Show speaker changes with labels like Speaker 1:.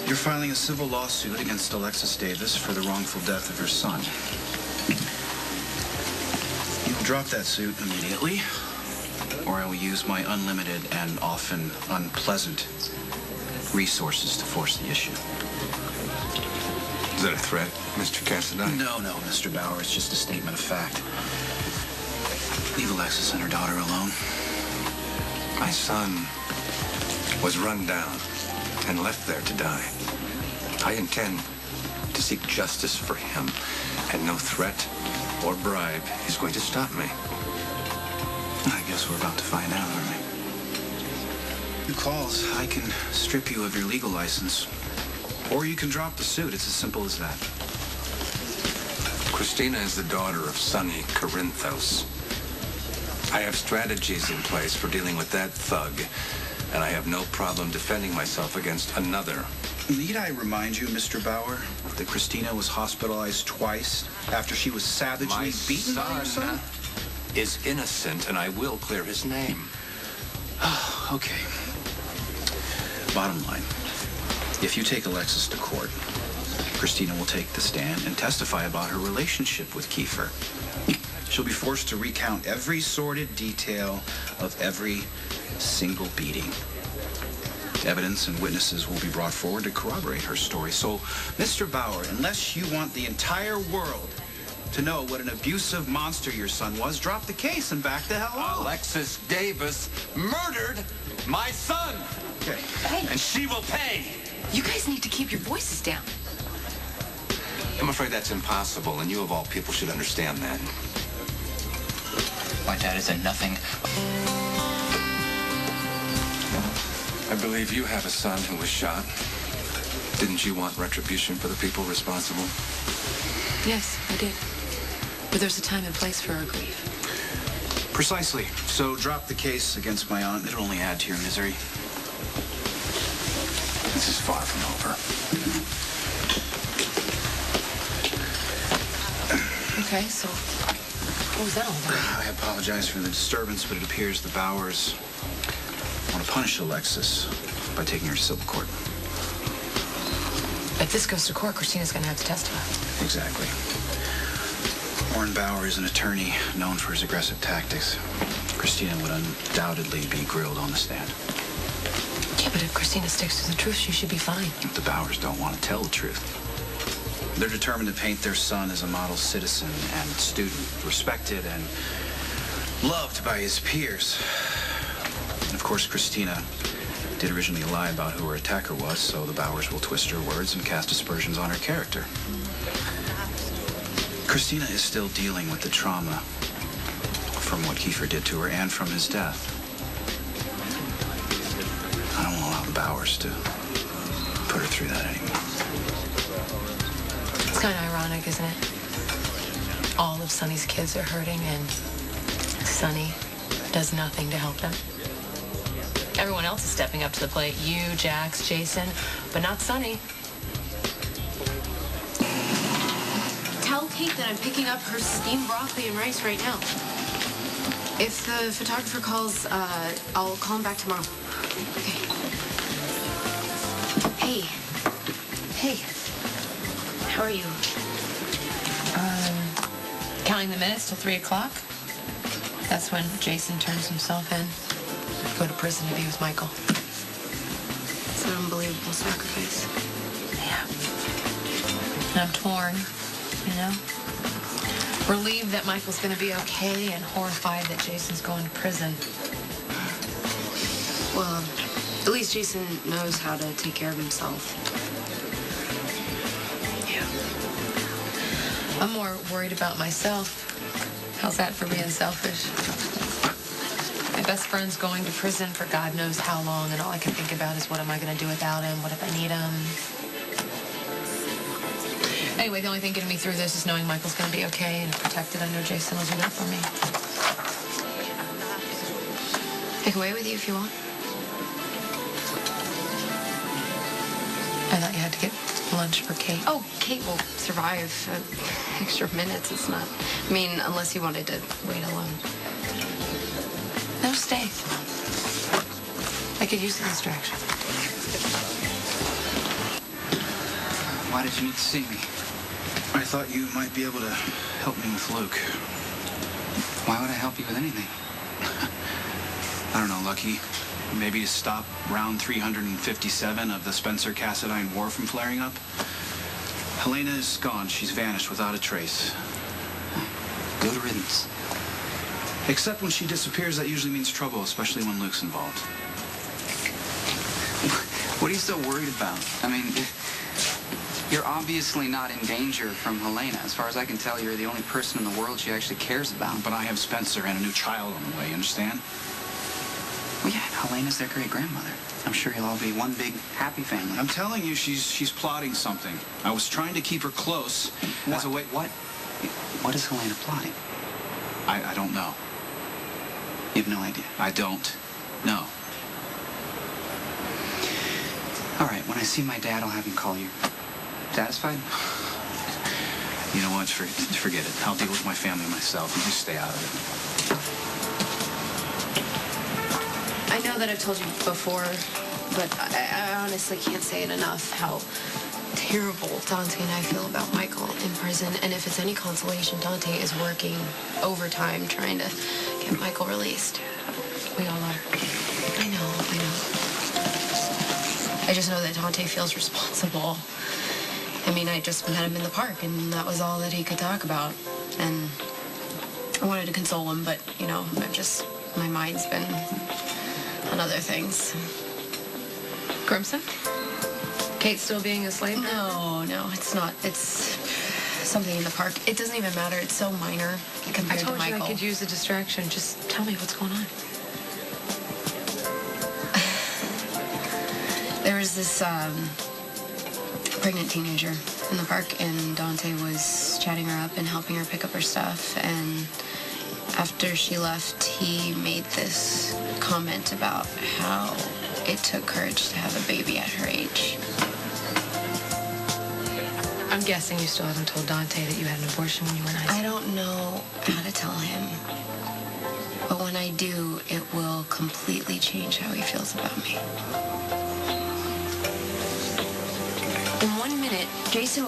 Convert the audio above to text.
Speaker 1: You're filing a civil lawsuit against Alexis Davis for the wrongful death of her son. You'll drop that suit immediately, or I will use my unlimited and often unpleasant resources to force the issue.
Speaker 2: Is that a threat, Mr. Cassidy?
Speaker 1: No, Mr. Bauer. It's just a statement of fact. Leave Alexis and her daughter alone.
Speaker 2: My son was run down and left there to die. I intend to seek justice for him, and no threat or bribe is going to stop me.
Speaker 1: I guess we're about to find out, aren't we? 2 calls, I can strip you of your legal license. Or you can drop the suit. It's as simple as that.
Speaker 2: Christina is the daughter of Sonny Corinthos. I have strategies in place for dealing with that thug, and I have no problem defending myself against another.
Speaker 1: Need I remind you, Mr. Bauer, that Christina was hospitalized twice after she was savagely beaten by your son?
Speaker 2: Is innocent, and I will clear his name.
Speaker 1: Okay. Bottom line, if you take Alexis to court, Christina will take the stand and testify about her relationship with Kiefer. She'll be forced to recount every sordid detail of every single beating. Evidence and witnesses will be brought forward to corroborate her story. So, Mr. Bauer, unless you want the entire world to know what an abusive monster your son was, drop the case and back the hell off.
Speaker 2: Alexis Davis murdered my son.
Speaker 1: Okay.
Speaker 3: Hey.
Speaker 2: And she will pay.
Speaker 3: You guys need to keep your voices down.
Speaker 2: I'm afraid that's impossible, and you of all people should understand that.
Speaker 4: My dad is a nothing.
Speaker 2: I believe you have a son who was shot. Didn't you want retribution for the people responsible?
Speaker 3: Yes, I did. But there's a time and place for our grief.
Speaker 1: Precisely. So drop the case against my aunt. It'll only add to your misery.
Speaker 2: This is far from over.
Speaker 3: Okay, so what was that all about?
Speaker 1: I apologize for the disturbance, but it appears the Bauers want to punish Alexis by taking her to civil court.
Speaker 3: If this goes to court, Christina's going to have to testify.
Speaker 1: Exactly. Warren Bauer is an attorney known for his aggressive tactics. Christina would undoubtedly be grilled on the stand.
Speaker 3: Yeah, but if Christina sticks to the truth, she should be fine.
Speaker 1: The Bauers don't want to tell the truth. They're determined to paint their son as a model citizen and student, respected and loved by his peers. And of course, Christina did originally lie about who her attacker was, so the Bauers will twist her words and cast aspersions on her character. Christina is still dealing with the trauma from what Kiefer did to her and from his death. I don't want to allow the Bauers to put her through that anymore.
Speaker 3: It's kind of ironic, isn't it? All of Sonny's kids are hurting, and Sonny does nothing to help them. Everyone else is stepping up to the plate. You, Jax, Jason, but not Sonny.
Speaker 5: Tell Kate that I'm picking up her steamed broccoli and rice right now. If the photographer calls, I'll call him back tomorrow. Okay. Hey. Hey. How are you?
Speaker 3: Counting the minutes till 3 o'clock. That's when Jason turns himself in. Go to prison to be with Michael.
Speaker 5: It's an unbelievable sacrifice.
Speaker 3: Yeah. And I'm torn, you know? Relieved that Michael's gonna be okay and horrified that Jason's going to prison.
Speaker 5: Well, at least Jason knows how to take care of himself.
Speaker 3: Yeah. I'm more worried about myself. How's that for being selfish? My best friend's going to prison for God knows how long, and all I can think about is what am I going to do without him? What if I need him? Anyway, the only thing getting me through this is knowing Michael's going to be okay and protected. I know Jason will do that for me.
Speaker 5: I can wait with you if you want.
Speaker 3: I thought you had to get lunch for Kate.
Speaker 5: Oh, Kate will survive extra minutes. It's not... I mean, unless you wanted to wait alone.
Speaker 3: No, stay. I could use the distraction.
Speaker 4: Why did you need to see me?
Speaker 1: I thought you might be able to help me with Luke.
Speaker 4: Why would I help you with anything?
Speaker 1: I don't know, Lucky. Maybe to stop round 357 of the Spencer-Cassadine War from flaring up? Helena is gone. She's vanished without a trace.
Speaker 4: Good riddance.
Speaker 1: Except when she disappears, that usually means trouble, especially when Luke's involved.
Speaker 4: What are you so worried about? I mean, you're obviously not in danger from Helena. As far as I can tell, you're the only person in the world she actually cares about.
Speaker 1: But I have Spencer and a new child on the way, you understand?
Speaker 4: Well, yeah, Helena's their great-grandmother. I'm sure you'll all be one big happy family.
Speaker 1: I'm telling you, she's plotting something. I was trying to keep her close as a way...
Speaker 4: What is Helena plotting?
Speaker 1: I don't know.
Speaker 4: You have no idea.
Speaker 1: I don't know.
Speaker 4: All right, when I see my dad, I'll have him call you. Satisfied?
Speaker 1: You know what? Forget it. I'll deal with my family myself. You just stay out of it.
Speaker 5: I know that I've told you before, but I honestly can't say it enough how terrible Dante and I feel about Michael in prison. And if it's any consolation, Dante is working overtime trying to get Michael released. We all are. I know. I just know that Dante feels responsible. I mean, I just met him in the park, and that was all that he could talk about. And I wanted to console him, but, you know, my mind's been on other things.
Speaker 3: Grimson? Kate still being a slave?
Speaker 5: No, it's not. It's something in the park. It doesn't even matter. It's so minor compared to
Speaker 3: I told
Speaker 5: Michael.
Speaker 3: you I could use a distraction. Just tell me what's going on.
Speaker 5: There was this pregnant teenager in the park, and Dante was chatting her up and helping her pick up her stuff. And after she left, he made this comment about how it took courage to have a baby at her age.
Speaker 3: I'm guessing you still haven't told Dante that you had an abortion when you were in high
Speaker 5: I
Speaker 3: school.
Speaker 5: don't know how to tell him, but when I do, it will completely change how he feels about me. In 1 minute, Jason